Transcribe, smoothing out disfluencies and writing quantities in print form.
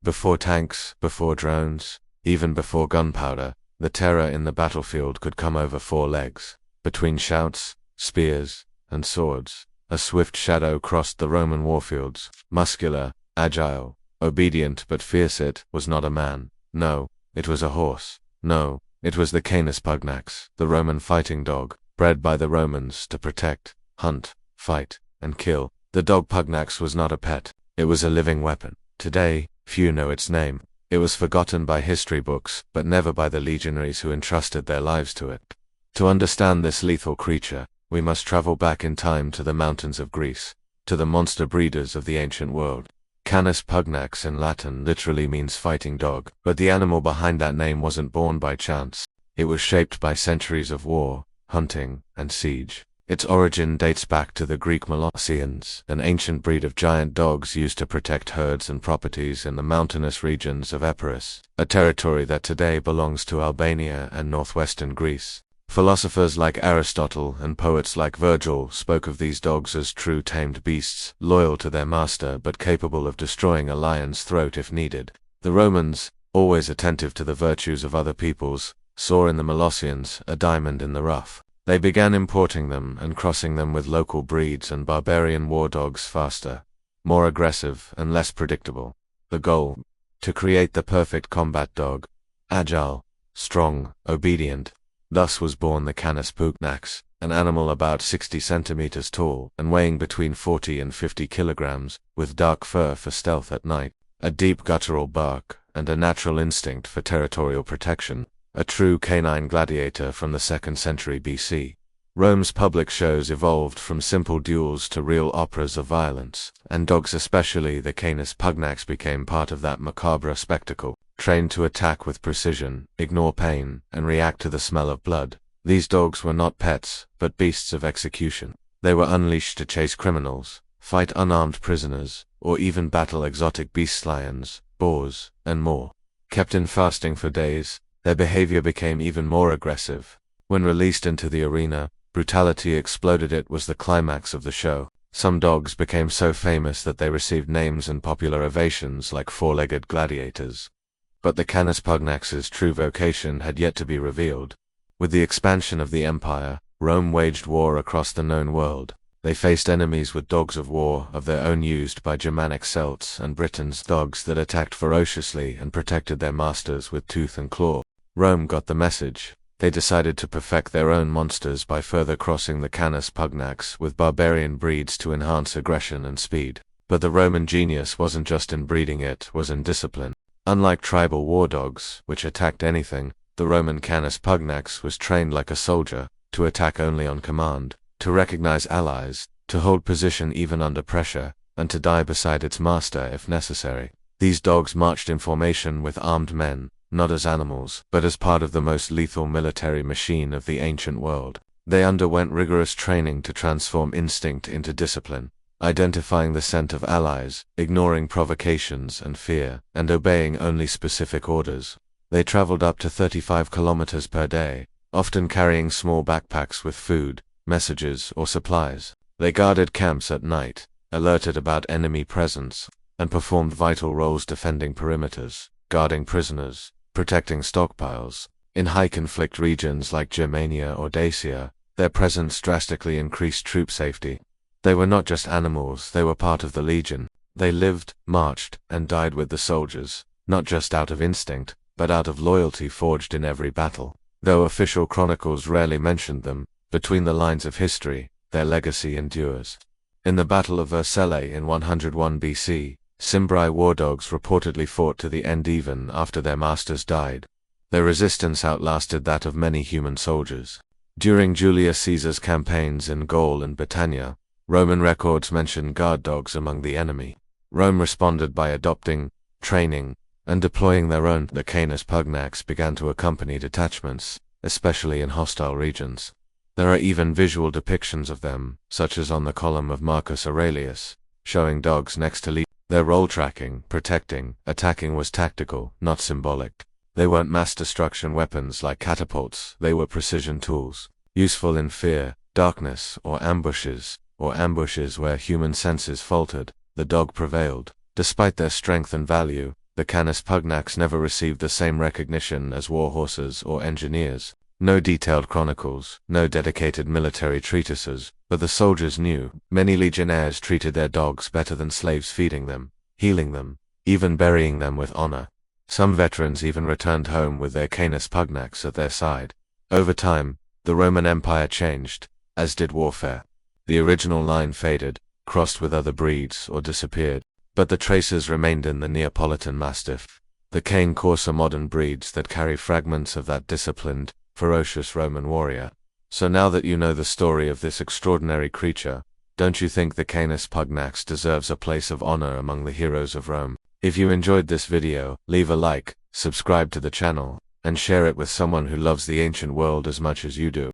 Before tanks, before drones, even before gunpowder, the terror in the battlefield could come over four legs. Between shouts, spears, and swords, a swift shadow crossed the Roman warfields. Muscular, agile, obedient but fierce. It was not a man. No, it was a horse. No, it was the Canis Pugnax, the Roman fighting dog, bred by the Romans to protect, hunt, fight, and kill. The dog Pugnax was not a pet. It was a living weapon. Today, few know its name. It was forgotten by history books, but never by the legionaries who entrusted their lives to it. To understand this lethal creature, we must travel back in time to the mountains of Greece, to the monster breeders of the ancient world. Canis Pugnax in Latin literally means fighting dog, but the animal behind that name wasn't born by chance. It was shaped by centuries of war, hunting, and siege. Its origin dates back to the Greek Molossians, an ancient breed of giant dogs used to protect herds and properties in the mountainous regions of Epirus, a territory that today belongs to Albania and northwestern Greece. Philosophers like Aristotle and poets like Virgil spoke of these dogs as true tamed beasts, loyal to their master but capable of destroying a lion's throat if needed. The Romans, always attentive to the virtues of other peoples, saw in the Molossians a diamond in the rough. They began importing them and crossing them with local breeds and barbarian war dogs faster, more aggressive, and less predictable. The goal? To create the perfect combat dog. Agile, strong, obedient. Thus was born the Canis Pugnax, an animal about 60 centimeters tall and weighing between 40 and 50 kilograms, with dark fur for stealth at night, a deep guttural bark, and a natural instinct for territorial protection. A true canine gladiator from the 2nd century BC. Rome's public shows evolved from simple duels to real operas of violence, and dogs, especially the Canis Pugnax, became part of that macabre spectacle, trained to attack with precision, ignore pain, and react to the smell of blood. These dogs were not pets, but beasts of execution. They were unleashed to chase criminals, fight unarmed prisoners, or even battle exotic beast lions, boars, and more. Kept in fasting for days, their behavior became even more aggressive. When released into the arena, brutality exploded. It was the climax of the show. Some dogs became so famous that they received names and popular ovations like four-legged gladiators. But the Canis Pugnax's true vocation had yet to be revealed. With the expansion of the empire, Rome waged war across the known world. They faced enemies with dogs of war of their own used by Germanic Celts and Britons, dogs that attacked ferociously and protected their masters with tooth and claw. Rome got the message. They decided to perfect their own monsters by further crossing the Canis Pugnax with barbarian breeds to enhance aggression and speed. But the Roman genius wasn't just in breeding, it was in discipline. Unlike tribal war dogs, which attacked anything, the Roman Canis Pugnax was trained like a soldier, to attack only on command, to recognize allies, to hold position even under pressure, and to die beside its master if necessary. These dogs marched in formation with armed men, not as animals, but as part of the most lethal military machine of the ancient world. They underwent rigorous training to transform instinct into discipline, identifying the scent of allies, ignoring provocations and fear, and obeying only specific orders. They traveled up to 35 kilometers per day, often carrying small backpacks with food, messages, or supplies. They guarded camps at night, alerted about enemy presence, and performed vital roles defending perimeters, guarding prisoners, protecting stockpiles. In high-conflict regions like Germania or Dacia, their presence drastically increased troop safety. They were not just animals, they were part of the legion. They lived, marched, and died with the soldiers, not just out of instinct, but out of loyalty forged in every battle. Though official chronicles rarely mentioned them, between the lines of history, their legacy endures. In the Battle of Vercellae in 101 BC, Cimbri war dogs reportedly fought to the end even after their masters died. Their resistance outlasted that of many human soldiers. During Julius Caesar's campaigns in Gaul and Britannia, Roman records mention guard dogs among the enemy. Rome responded by adopting, training, and deploying their own. The Canis Pugnax began to accompany detachments, especially in hostile regions. There are even visual depictions of them, such as on the column of Marcus Aurelius, showing dogs next to lead. Their role tracking, protecting, attacking was tactical, not symbolic. They weren't mass destruction weapons like catapults, they were precision tools, useful in fear, darkness, or ambushes where human senses faltered. The dog prevailed. Despite their strength and value, the Canis Pugnax never received the same recognition as war horses or engineers. No detailed chronicles, no dedicated military treatises, but the soldiers knew. Many legionnaires treated their dogs better than slaves, feeding them, healing them, even burying them with honor. Some veterans even returned home with their Canis Pugnax at their side. Over time, the Roman Empire changed, as did warfare. The original line faded, crossed with other breeds, or disappeared, but the traces remained in the Neapolitan Mastiff, the cane Corso, modern breeds that carry fragments of that disciplined, ferocious Roman warrior. So now that you know the story of this extraordinary creature, don't you think the Canis Pugnax deserves a place of honor among the heroes of Rome? If you enjoyed this video, leave a like, subscribe to the channel, and share it with someone who loves the ancient world as much as you do.